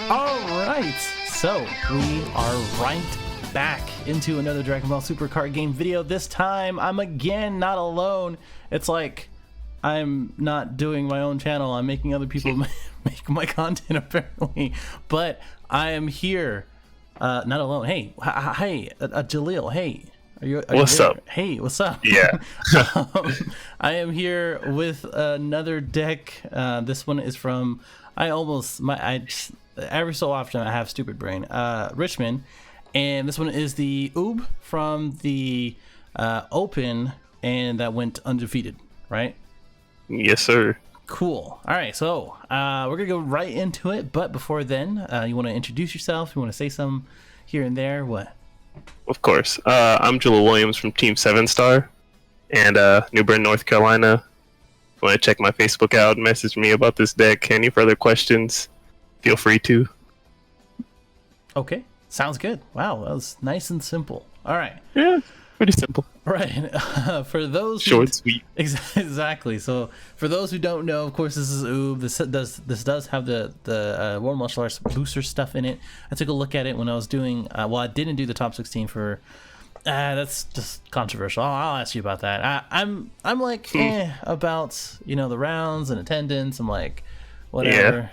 All right, so we are right back into another Dragon Ball Super card game video. This time, I'm again not alone. It's like I'm not doing my own channel. I'm making other people make my content, apparently. But I am here, not alone. Hey, hey, Jaleel, hey. What's up? Hey, what's up? Yeah. I am here with another deck. This one is from, every so often I have stupid brain. Richmond. And this one is the Oob from the Open, and that went undefeated, right? Yes, sir. Cool. All right, so we're going to go right into it. But before then, you want to introduce yourself? You want to say some here and there? What? Of course. I'm Jaleel Williams from Team 7 Star and New Bern, North Carolina. If you want to check my Facebook out, message me about this deck. Any further questions, feel free to. Okay. Sounds good. Wow, that was nice and simple. All right. Yeah, pretty simple. Right. For those short, sweet. Exactly. So for those who don't know, of course, this is Oob. This does have the World Martial Arts booster stuff in it. I took a look at it when I was doing. Well, I didn't do the top 16 for. That's just controversial. I'll ask you about that. I'm like about the rounds and attendance. I'm like whatever,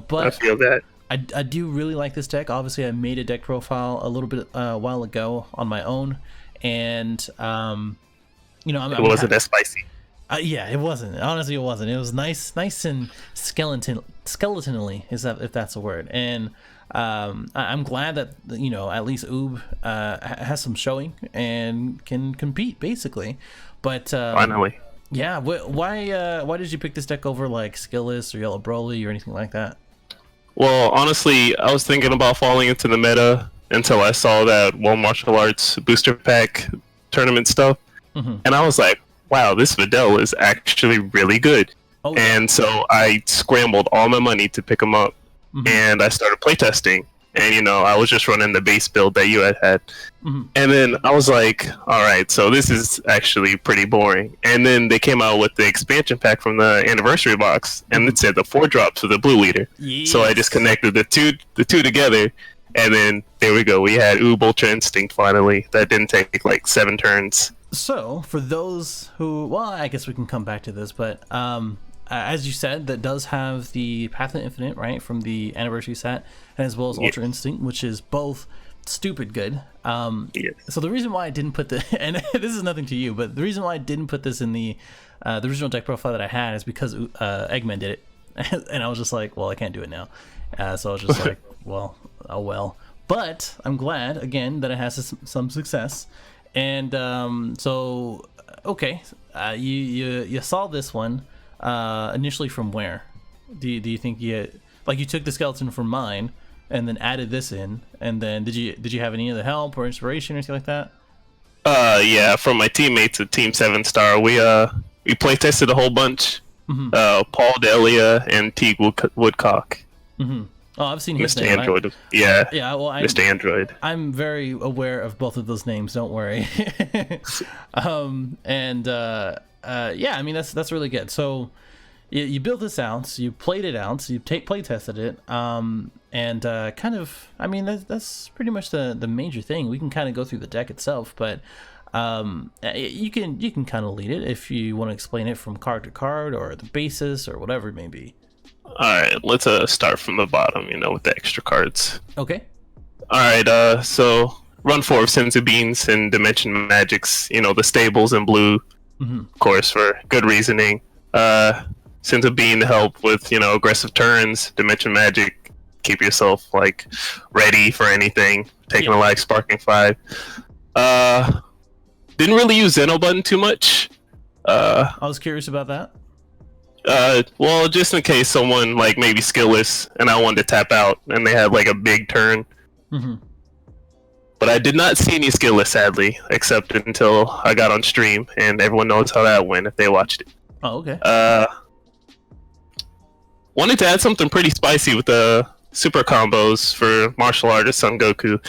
But I feel that. I do really like this deck. Obviously, I made a deck profile a little bit a while ago on my own, and it wasn't that spicy. Yeah, it wasn't. Honestly, it wasn't. It was nice and skeletonally, if that's a word. And I'm glad that at least Oob has some showing and can compete basically. But finally, yeah. Why did you pick this deck over like Skillless or Yellow Broly or anything like that? Well, honestly, I was thinking about falling into the meta until I saw that World Martial Arts booster pack tournament stuff, and I was like, wow, this Videl is actually really good. Oh, yeah. And so I scrambled all my money to pick him up, and I started playtesting. And I was just running the base build that you had, and then I was like, all right, so this is actually pretty boring. And then they came out with the expansion pack from the anniversary box, and it said the 4 drops for the blue leader. Yes. So I just connected the two together, and then there we go. We had Oob Ultra Instinct finally. That didn't take like 7 turns. So for those who, well, I guess we can come back to this, but as you said, that does have the Path of Infinite, right, from the anniversary set, and as well as Ultra Instinct, which is both stupid good. So the reason why I didn't put the, and this is nothing to you, but the reason why I didn't put this in the original deck profile that I had is because Eggman did it, and I was just like, well, I can't do it now. So I was just like, well, oh well. But I'm glad again that it has some success, and so okay, you saw this one. Initially from where? Do you think you took the skeleton from mine and then added this in, and then did you have any other help or inspiration or anything like that? Yeah, from my teammates at Team 7 Star, we play tested a whole bunch. Paul Delia and Teague Woodcock. Oh, I've seen his Mr. name. Android. Yeah. Well, Mr. Android. I'm very aware of both of those names. Don't worry. Yeah, I mean that's really good. So you built this out, you played it out, so you play tested it, and kind of, I mean that's pretty much the major thing. We can kind of go through the deck itself, but you can kind of lead it if you want to explain it from card to card or the basis or whatever it may be. All right, let's start from the bottom, with the extra cards. Okay. All right, so run 4 of Senzu Beans and Dimension Magics, the stables in blue, of course, for good reasoning. Senzu Bean to help with, aggressive turns. Dimension Magic, keep yourself, ready for anything. Taking a life, Sparking 5. Didn't really use Zeno button too much. I was curious about that. Well, just in case someone maybe skillless and I wanted to tap out and they had a big turn. But I did not see any skillless, sadly, except until I got on stream, and everyone knows how that went if they watched it. Oh, okay. Wanted to add something pretty spicy with the super combos for martial artist Son Goku.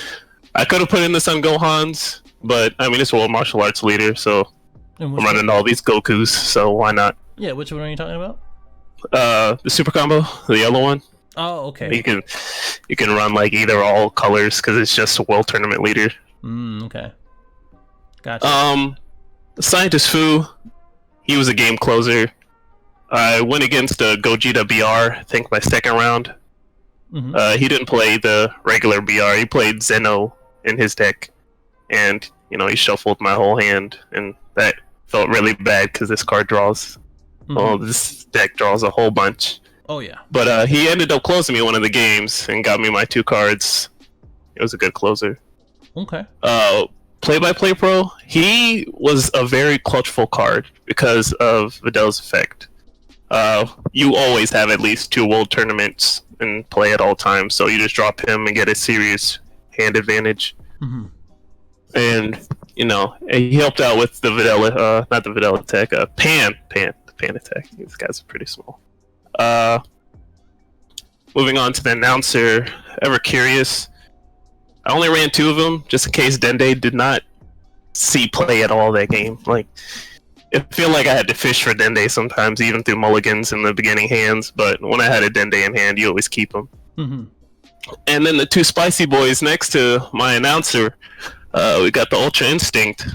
I could have put in the Son Gohans, but I mean it's World Martial Arts leader, so I'm running all these Gokus, so why not? Yeah, which one are you talking about? The super combo, the yellow one. Oh, okay. You can run like either all colors because it's just a world tournament leader. Okay. Gotcha. Scientist Fu, he was a game closer. I went against Gogeta BR, I think my second round. He didn't play the regular BR. He played Zeno in his deck, and he shuffled my whole hand, and that felt really bad because this card draws. Oh, this deck draws a whole bunch. Oh yeah. But he ended up closing me one of the games and got me my 2 cards. It was a good closer. Okay. Play-by-Play Pro, he was a very clutchful card because of Vidal's effect. You always have at least 2 world tournaments in play at all times, so you just drop him and get a serious hand advantage. And he helped out with the Vidal, not the Vidal attack, Pan attack. These guys are pretty small. Moving on to the announcer, Ever Curious. I only ran 2 of them just in case Dende did not see play at all that game. Like, it feel like I had to fish for Dende sometimes, even through mulligans in the beginning hands. But when I had a Dende in hand, you always keep them. And then the 2 spicy boys next to my announcer, we got the Ultra Instinct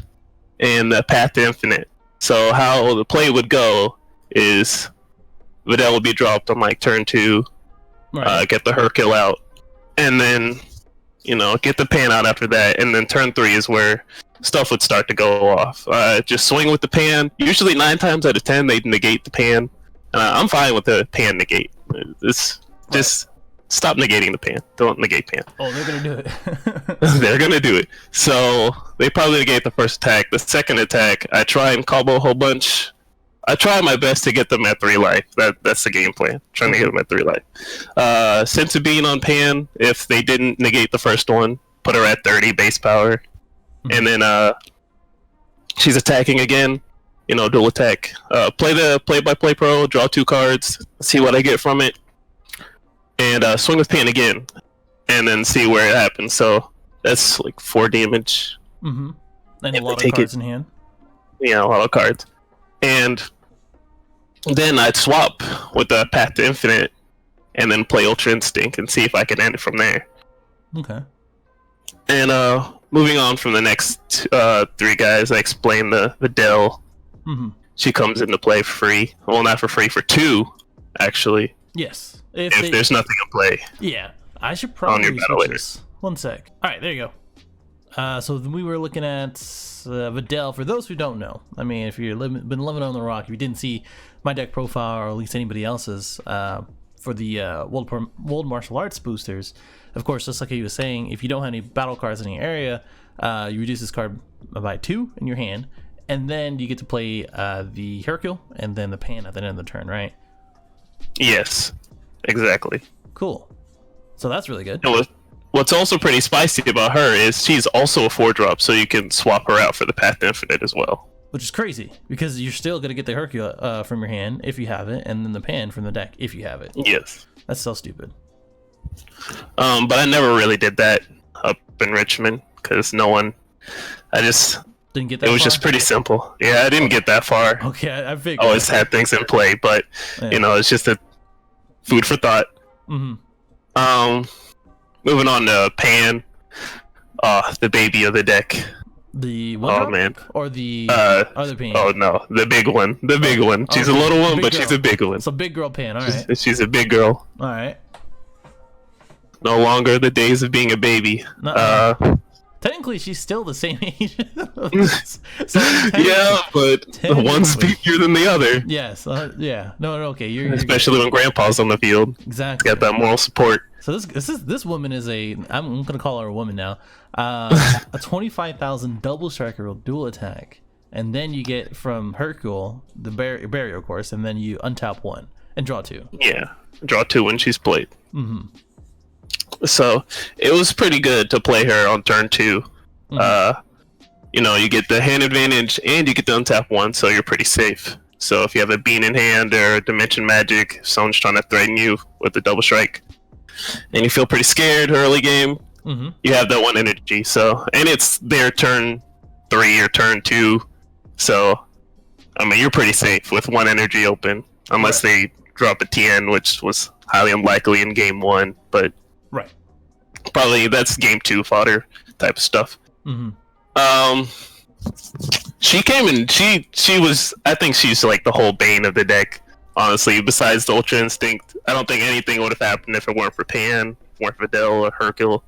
and the Path to Infinite. So how the play would go is Vidal would be dropped on like turn 2, get the Hercule out, and then get the Pan out after that, and then turn 3 is where stuff would start to go off. Just swing with the Pan. Usually 9 times out of 10 they'd negate the Pan. I'm fine with the Pan negate. Just stop negating the Pan. Don't negate Pan. Oh, they're gonna do it. They're gonna do it. So they probably negate the first attack. The second attack, I try and combo a whole bunch. I try my best to get them at 3 life. That's the game plan. Trying to get them at 3 life. Sense of Being on Pan, if they didn't negate the first one, put her at 30 base power. And then she's attacking again. Dual attack. Play the Play-by-Play Pro, draw 2 cards, see what I get from it. And swing with Pan again. And then see where it happens. So that's like 4 damage. And a lot of cards in hand. Yeah, a lot of cards. And then I'd swap with the Path to Infinite and then play Ultra Instinct and see if I can end it from there. Okay. And moving on from the next 3 guys, I explained the Videl. She comes into play for free. Well, not for free, for 2, actually. Yes. If there's nothing to play. Yeah. I should probably switch this. 1 sec. Alright, there you go. So we were looking at Videl. For those who don't know, I mean, if you've been living on the rock, if you didn't see my deck profile or at least anybody else's for the World Martial Arts boosters, of course, just like he was saying, if you don't have any battle cards in your area, you reduce this card by 2 in your hand, and then you get to play the Hercule and then the Pan at the end of the turn, right? Yes, exactly. Cool. So that's really good. What's also pretty spicy about her is she's also a 4-drop, so you can swap her out for the Path to Infinite as well. Which is crazy, because you're still going to get the Hercule from your hand if you have it, and then the Pan from the deck if you have it. Yes. That's so stupid. But I never really did that up in Richmond, because I just... Didn't get that It was far? just pretty simple. Yeah, I didn't get that far. Okay, I figured. Always had things in play, but, it's just a food for thought. Moving on to Pan, the baby of the deck. The one? Oh man. Or the other Pan? Oh no, the big one. The big one. She's a little one, but she's a big one. So big girl Pan, alright. She's a big girl. Alright. No longer the days of being a baby. Technically, she's still the same age. Yeah, but one's bigger than the other. Yes, yeah. No, okay. You're Especially when Grandpa's on the field. Exactly. He's got that moral support. So this woman is I'm gonna call her a woman now. A 25,000 double striker dual attack, and then you get from Hercule the barrier, of course, and then you untap 1 and draw 2. Yeah, draw 2 when she's played. So it was pretty good to play her on turn 2. You get the hand advantage and you get the untap 1, so you're pretty safe. So if you have a Bean in hand or Dimension Magic, if someone's trying to threaten you with a double strike, and you feel pretty scared early game, you have that 1 energy. So, and it's their turn 3 or turn 2, so I mean you're pretty safe with 1 energy open, unless they drop a TN, which was highly unlikely in game 1, but right. Probably that's game 2 fodder type of stuff. She came in. She was. I think she's like the whole bane of the deck. Honestly, besides the Ultra Instinct, I don't think anything would have happened if it weren't for Pan, weren't for Videl or Hercule.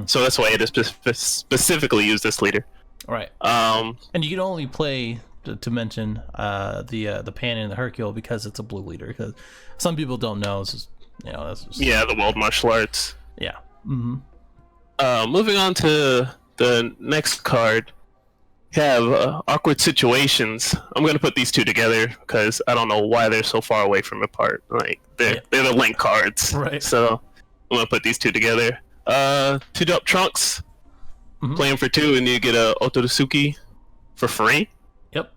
So that's why I just specifically use this leader. Right. And you can only play to mention the Pan and the Hercule because it's a blue leader. Because some people don't know. It's just, that's just... Yeah, the World Martial Arts. Yeah. Moving on to the next card. Have awkward situations. I'm gonna put these two together because I don't know why they're so far away from apart. Like they're the link cards, right? So I'm gonna put these two together. 2-drop Trunks, play them for 2, and you get a Otosuki for free. Yep.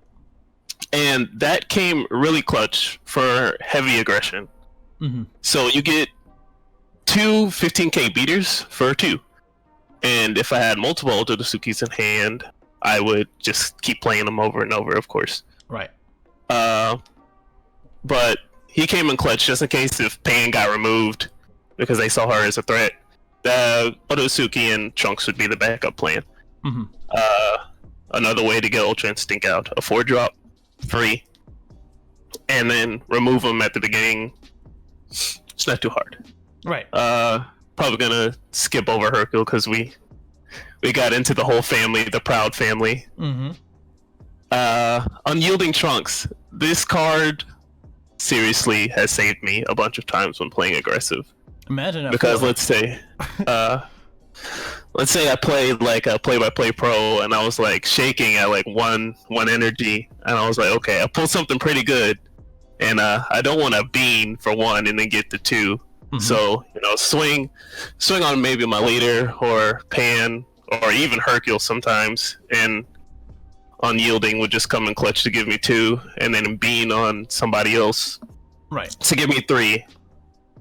And that came really clutch for heavy aggression. So you get 2 15k beaters for 2, and if I had multiple Otosukis in hand, I would just keep playing them over and over, of course. Right. But he came in clutch just in case if Pan got removed because they saw her as a threat. The Otosuki and Trunks would be the backup plan. Another way to get Ultra Instinct out. A 4-drop, free. And then remove them at the beginning. It's not too hard. Right. Probably gonna skip over Hercule because we got into the whole family, the Proud family. Unyielding Trunks. This card seriously has saved me a bunch of times when playing aggressive. Imagine because let's say I played like a play-by-play pro and I was like shaking at like one energy, and I was like, okay, I pulled something pretty good, and I don't want to bean for 1 and then get to 2. So swing on maybe my leader or Pan or even Hercule sometimes, and Unyielding would just come in clutch to give me 2, and then bean on somebody else, right, to give me 3,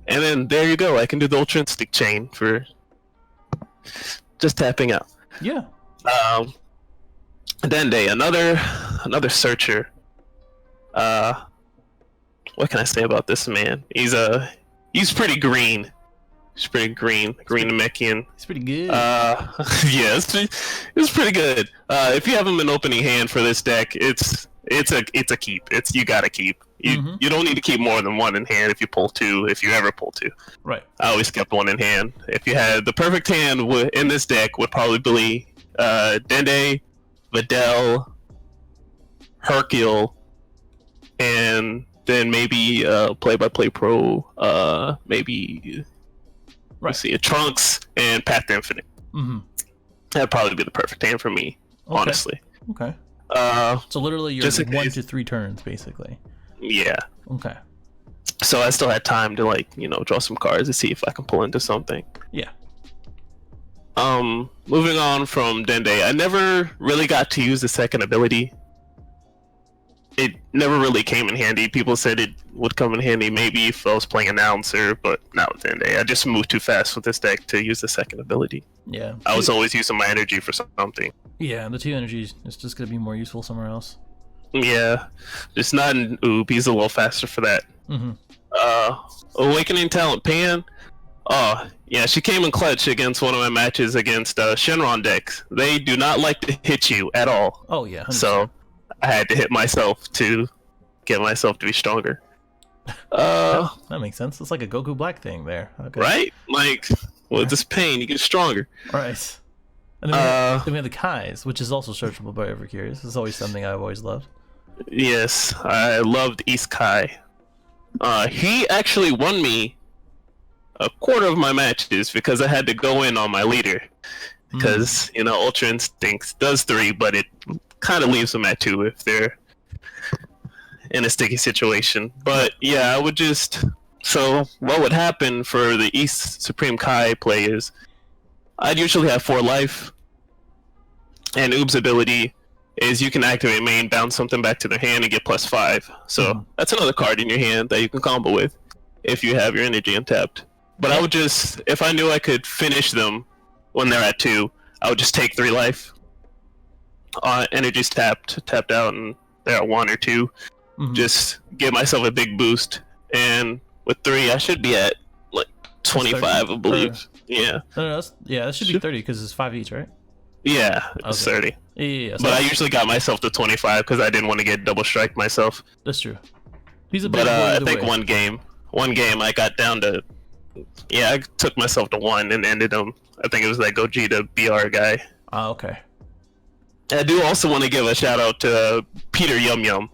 and then there you go. I can do the Ultra Instinct chain for just tapping out. Yeah. Dende, another searcher. What can I say about this man? He's pretty green. He's pretty green Namekian. It's pretty good. Yeah, it's pretty good. If you have him in opening hand for this deck, it's a keep. You gotta keep. You don't need to keep more than 1 in hand if you pull 2. If you ever pull 2, right? I always kept 1 in hand. If you had the perfect hand in this deck, would probably be Dende, Videl, Hercule, and then maybe play-by-play pro. Maybe. Right. Let's see, a Trunks and Path to Infinite. That'd probably be the perfect hand for me, honestly. Okay. So literally you're 1 to 3 turns, basically. Yeah. Okay. So I still had time to draw some cards to see if I can pull into something. Yeah. Moving on from Dende, I never really got to use the second ability. It never really came in handy. People said it would come in handy maybe if I was playing Announcer, but not with Dende. I just moved too fast with this deck to use the second ability. Yeah. I was always using my energy for something. Yeah, the 2 energies is just going to be more useful somewhere else. Yeah. Just not in Oob. He's a little faster for that. Awakening Talent Pan. Oh, yeah, she came in clutch against one of my matches against Shenron decks. They do not like to hit you at all. Oh, yeah. 100%. So I had to hit myself to get myself to be stronger. That makes sense. It's like a Goku Black thing there. Okay. Right? Like, with this pain, you get stronger. Right. And then we have the Kais, which is also searchable by Ever Curious. It's always something I've always loved. Yes, I loved East Kai. He actually won me a quarter of my matches because I had to go in on my leader. Because, Ultra Instinct does 3, but it kind of leaves them at 2 if they're in a sticky situation. But yeah, I would just... So what would happen for the East Supreme Kai players, I'd usually have 4 life, and Oob's ability is you can activate main, bounce something back to their hand, and get +5. So that's another card in your hand that you can combo with if you have your energy untapped. But I would just, if I knew I could finish them when they're at 2, I would just take 3 life. Energy's tapped out, and they're at 1 or 2. Just give myself a big boost, and with 3, I should be at like 25, I believe. Yeah. No, that should be 30 because it's 5 each, right? Yeah, it's 30. Yeah. But I usually got myself to 25 because I didn't want to get double strike myself. That's true. He's a big But I think way. one game I got down to. Yeah, I took myself to 1 and ended him. I think it was that Gogeta BR guy. Oh, okay. I do also want to give a shout out to Peter Yum Yum.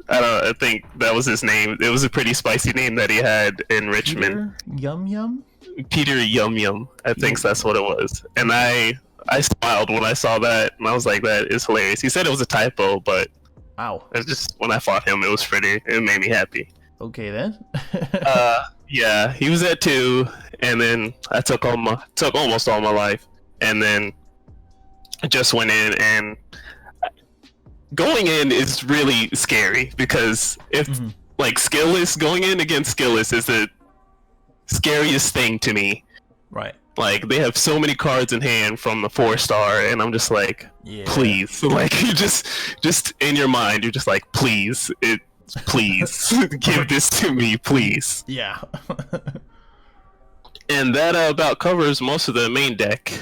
I think that was his name. It was a pretty spicy name that he had in Richmond. Yum Yum? Peter Yum Yum. I think that's what it was. And I smiled when I saw that, and I was like, that is hilarious. He said it was a typo, but wow. It just when I fought him, it was pretty. It made me happy. Okay then. Yeah, he was at 2, and then I took almost all my life, and then I just went in, and going in is really scary because if like skillless, going in against skillless is the scariest thing to me. Right. Like they have so many cards in hand from the 4-star, and I'm just like, please, like you just in your mind, you're just like, please, please give this to me, please. Yeah. And that about covers most of the main deck.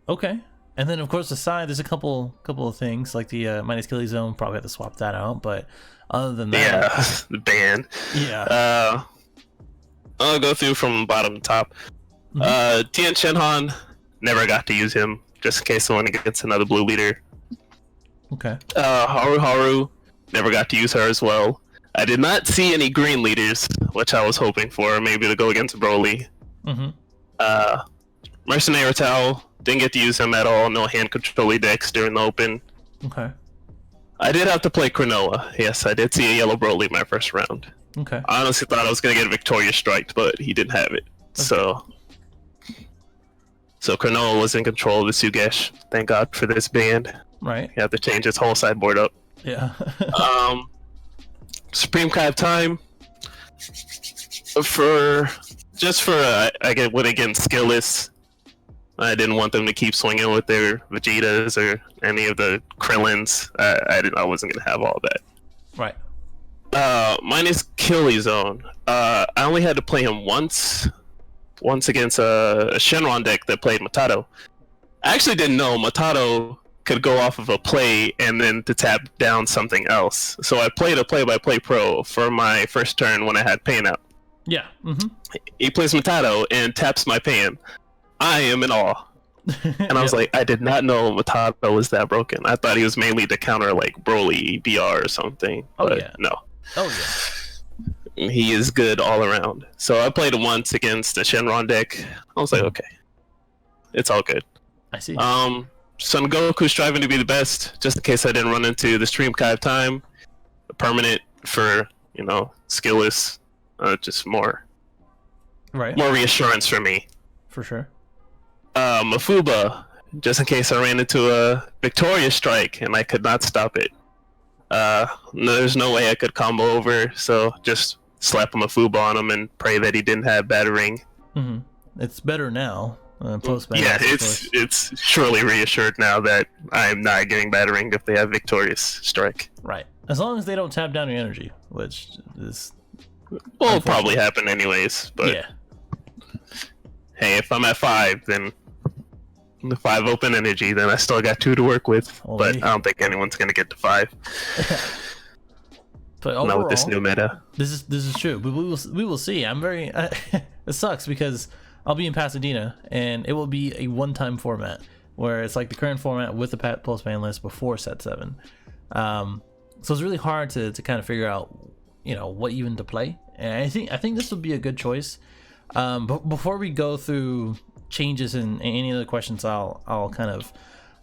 Okay. And then of course the side, there's a couple of things like the minus Killy Zone. Probably have to swap that out, but other than that, the ban. Yeah. I'll go through from bottom to top. Tien Shenhan, never got to use him, just in case someone gets another blue leader. Okay. Haru, never got to use her as well. I did not see any green leaders, which I was hoping for, maybe to go against Broly. Mercenary Tao, didn't get to use him at all, no hand control decks during the open. Okay. I did have to play Cronoa. Yes, I did see a yellow Broly my first round. Okay. I honestly thought I was going to get Victoria Striked, but he didn't have it. Okay. So Cronoa was in control of the Sugesh. Thank God for this band. Right. You have to change his whole sideboard up. Yeah. Supreme Kai of Time. I went against skillless. I didn't want them to keep swinging with their Vegetas or any of the Krillins. I wasn't gonna have all that. Right. Minus Killy Zone. I only had to play him once against a Shenron deck that played Matado. I actually didn't know Matado could go off of a play and then to tap down something else. So I played a play-by-play pro for my first turn when I had Pain out. Yeah. He plays Matado and taps my Pain. I am in awe. And I was like, I did not know Matado was that broken. I thought he was mainly to counter like Broly, BR or something. But no. Oh yeah. He is good all around. So I played him once against a Shenron deck. I was like, okay. It's all good. I see. Son Goku striving to be the best, just in case I didn't run into the Stream Kai of Time. A permanent for, skillless. Just more reassurance for me. For sure. Mafuba, just in case I ran into a Victoria Strike and I could not stop it. There's no way I could combo over, so just slap a Mafuba on him and pray that he didn't have battering. It's better now. Post-ban. Yeah, it's surely reassured now that I'm not getting battering if they have Victorious Strike. Right. As long as they don't tap down your energy, which is... Well, it'll probably happen anyways, but... Yeah. Hey, if I'm at 5, then... The 5 open energy, then I still got 2 to work with. But I don't think anyone's going to get to 5. But overall, not with this new meta. This is true, but we will see. I'm very... it sucks because... I'll be in Pasadena, and it will be a one-time format, where it's like the current format with the post-ban list before Set 7. So it's really hard to kind of figure out, what even to play. And I think this would be a good choice. But before we go through changes and any other questions, I'll kind of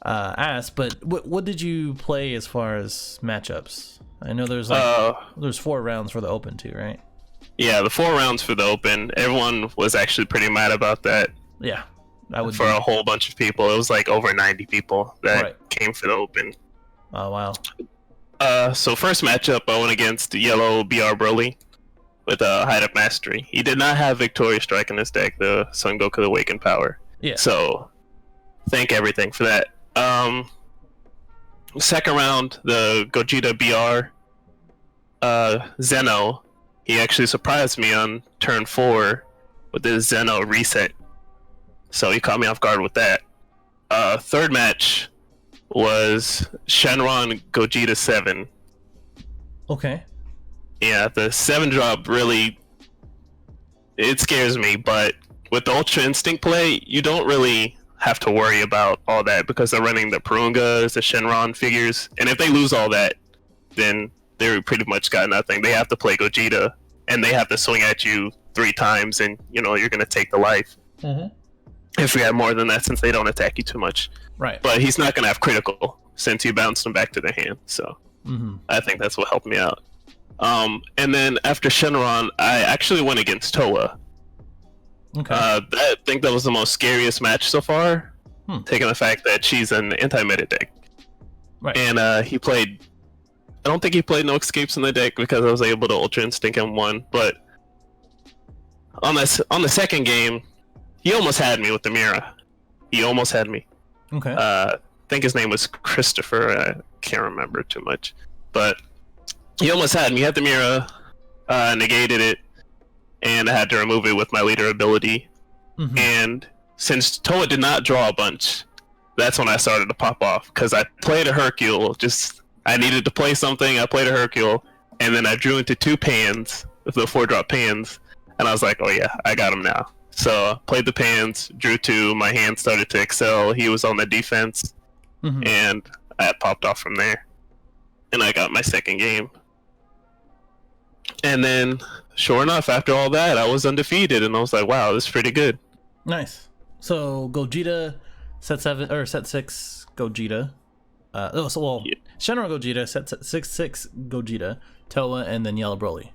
ask. But what did you play as far as matchups? I know there's 4 rounds for the Open too, right? Yeah, the 4 rounds for the Open. Everyone was actually pretty mad about that. Yeah, for a whole bunch of people. It was like over 90 people that came for the Open. Oh wow. So first matchup, I went against Yellow BR Broly with a Hide Up Mastery. He did not have Victoria Strike in his deck, the Son Goku Awakened Power. Yeah. So thank everything for that. Second round, the Gogeta BR Zeno he actually surprised me on turn 4 with his Zeno reset. So he caught me off guard with that. Third match was Shenron Gogeta 7. Okay. Yeah, the 7 drop really, it scares me, but with the Ultra Instinct play, you don't really have to worry about all that because they're running the Purungas, the Shenron figures, and if they lose all that, then they pretty much got nothing. They have to play Gogeta, and they have to swing at you 3 times, and you're going to take the life. Mm-hmm. If you have more than that, since they don't attack you too much. Right. But he's not going to have critical since you bounced them back to their hand. So I think that's what helped me out. And then after Shenron, I actually went against Toa. Okay. I think that was the most scariest match so far, taking the fact that she's an anti-meta deck. Right. And he played... I don't think he played no escapes in the deck because I was able to Ultra Instinct him one. But on the second game, he almost had me with the Mira. He almost had me. Okay. I think his name was Christopher. I can't remember too much. But he almost had me. He had the Mira, negated it, and I had to remove it with my leader ability. Mm-hmm. And since Toa did not draw a bunch, that's when I started to pop off. Because I played a Hercule. I needed to play something. I played a Hercule. And then I drew into 2 pans, the 4-drop pans. And I was like, oh yeah, I got him now. So played the pans, drew 2, my hand started to excel, he was on the defense, and I popped off from there. And I got my second game. And then, sure enough, after all that, I was undefeated, and I was like, wow, this is pretty good. Nice. So Gogeta, set 7, or set 6 Gogeta. Shenron Gogeta, set 6 Gogeta, Toa, and then Yellow Broly.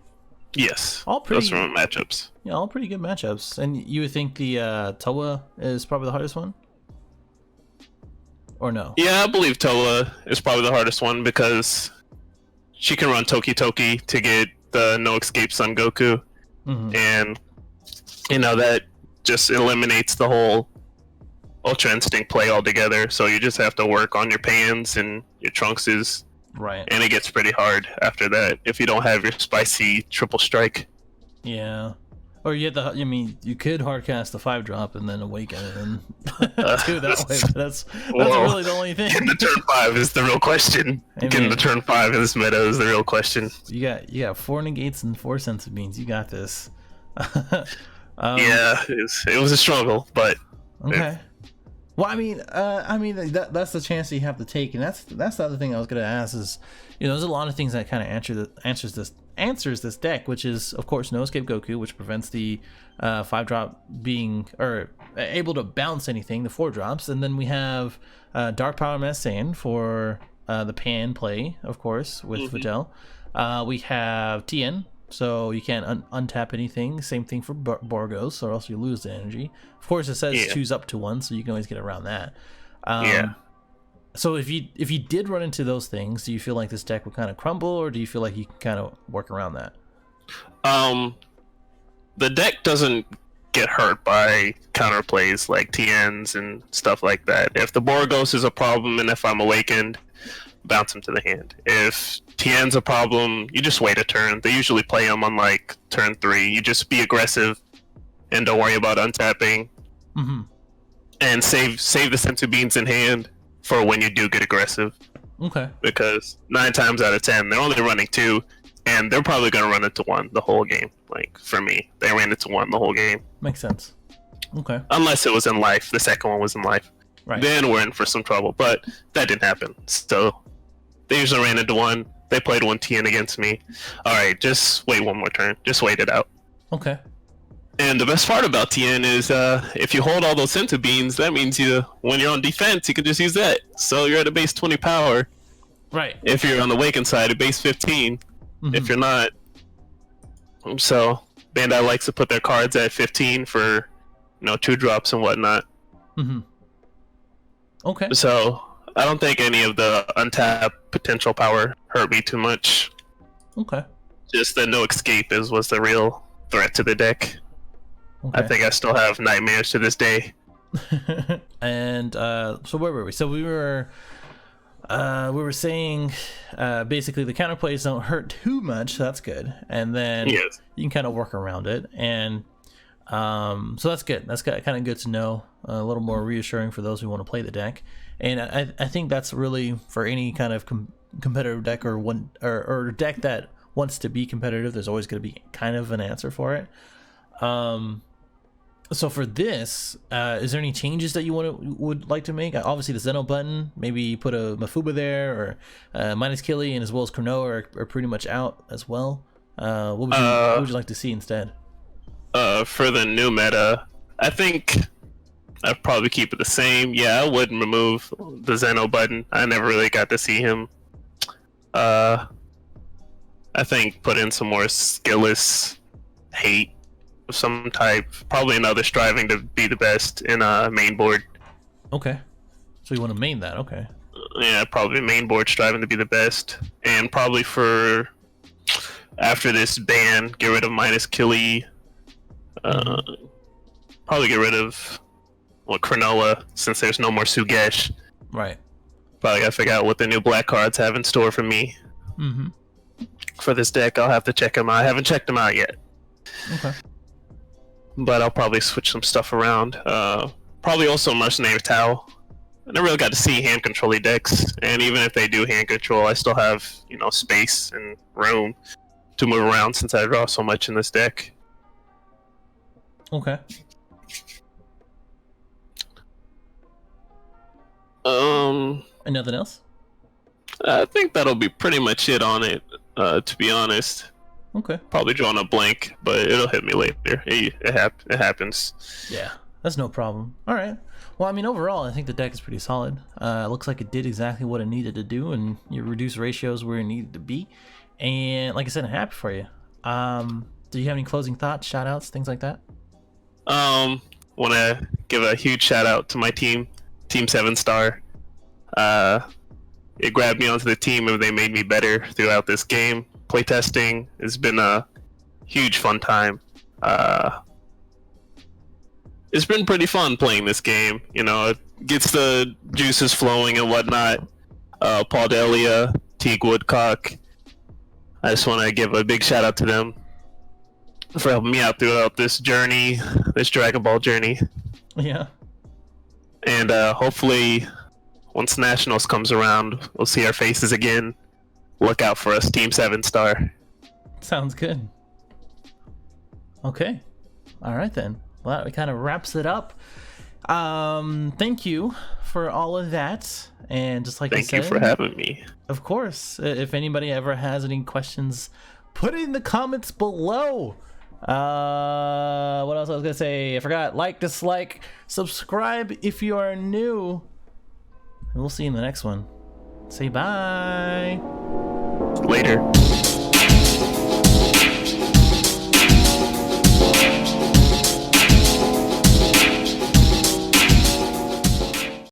Yes, all pretty, those were matchups. Yeah, all pretty good matchups. And you would think the Toa is probably the hardest one? Or no? Yeah, I believe Toa is probably the hardest one because she can run Toki Toki to get the No Escape Son Goku. And, that just eliminates the whole Ultra Instinct play altogether. So you just have to work on your pans and your Trunkses. Right. And it gets pretty hard after that if you don't have your spicy triple strike. Yeah. Or you could hardcast the 5-drop and then awaken it and do that way. But that's really the only thing. Getting the turn 5 is the real question. Getting the turn 5 in this meta is the real question. You got 4 negates and 4 sensitive beans. You got this. Yeah, it was a struggle, but okay. Well, that's the chance that you have to take, and that's the other thing I was gonna ask is, there's a lot of things that kind of answers this deck, which is of course No Escape Goku, which prevents the 5-drop being or able to bounce anything, the 4-drops, and then we have Dark Power Mass Saiyan for the pan play, of course, with Videl. We have Tien. So you can't untap anything. Same thing for Borgos, or else you lose the energy. Of course, it says choose up to 1, so you can always get around that. So if you did run into those things, do you feel like this deck would kind of crumble, or do you feel like you can kind of work around that? The deck doesn't get hurt by counterplays like TNs and stuff like that. If the Borgos is a problem, and if I'm awakened, bounce him to the hand. If TN's a problem, you just wait a turn. They usually play them on like turn 3. You just be aggressive and don't worry about untapping. And save the sensu beans in hand for when you do get aggressive. Okay. Because 9 times out of 10, they're only running 2, and they're probably going to run into 1 the whole game. Like, for me, they ran into 1 the whole game. Makes sense. Okay. Unless it was in life. The second one was in life. Right. Then we're in for some trouble, but that didn't happen. So they usually ran into 1. They played 1 TN against me. Alright, just wait 1 more turn. Just wait it out. Okay. And the best part about TN is if you hold all those senzu beans, that means when you're on defense, you can just use that. So you're at a base 20 power. Right. If you're on the Waken side, a base 15. If you're not. So Bandai likes to put their cards at 15 for 2 drops and whatnot. Okay. So I don't think any of the untapped potential power hurt me too much. Okay. Just the no escape was the real threat to the deck. Okay. I think I still have nightmares to this day. And so where were we? So we were We were saying basically the counterplays don't hurt too much, so that's good. And then Yes. you can kind of work around it. And so that's good. That's kind of good to know. A little more reassuring for those who want to play the deck. And I think that's really for any kind of competitive deck or deck that wants to be competitive. There's always going to be kind of an answer for it. So for this, is there any changes that you would like to make? Obviously, the Zeno button, maybe put a Mafuba there, or minus Killy, and as well as Cronoa are pretty much out as well. What would you like to see instead? For the new meta, I think I'd probably keep it the same. Yeah, I wouldn't remove the Zeno button. I never really got to see him. I think put in some more skillless hate of some type. Probably another striving to be the best in a main board. Okay. So you want to main that, okay. Yeah, probably main board striving to be the best. And probably for after this ban, get rid of minus Killy. Probably get rid of Cronoa since there's no more Sugesh. Right. Probably gotta figure out what the new black cards have in store for me. For this deck, I'll have to check them out. I haven't checked them out yet. Okay. But I'll probably switch some stuff around. Probably also Mercenary Tau. I never really got to see hand control decks, and even if they do hand control, I still have space and room to move around since I draw so much in this deck. Okay. And nothing else? I think that'll be pretty much it on it. To be honest. Okay. Probably drawing a blank, but it'll hit me later. It happens. Yeah, that's no problem. All right. Well, I mean, overall, I think the deck is pretty solid. It looks like it did exactly what it needed to do, and you reduce ratios where it needed to be. And like I said, I'm happy for you. Do you have any closing thoughts, shout outs, things like that? Want to give a huge shout out to my team, Team 7-Star. It grabbed me onto the team and they made me better throughout this game. Playtesting has been a huge fun time. It's been pretty fun playing this game. It gets the juices flowing and whatnot. Paul Delia, Teague Woodcock. I just want to give a big shout out to them for helping me out throughout this journey, this Dragon Ball journey. Yeah. And hopefully, once Nationals comes around, we'll see our faces again. Look out for us, Team 7-Star. Sounds good. Okay. All right, then. Well, that kind of wraps it up. Thank you for all of that. And just like Thank you you said, for having me. Of course. If anybody ever has any questions, put it in the comments below. What else I was gonna say? I forgot. Like, dislike, subscribe if you are new. And we'll see you in the next one. Say bye. Later.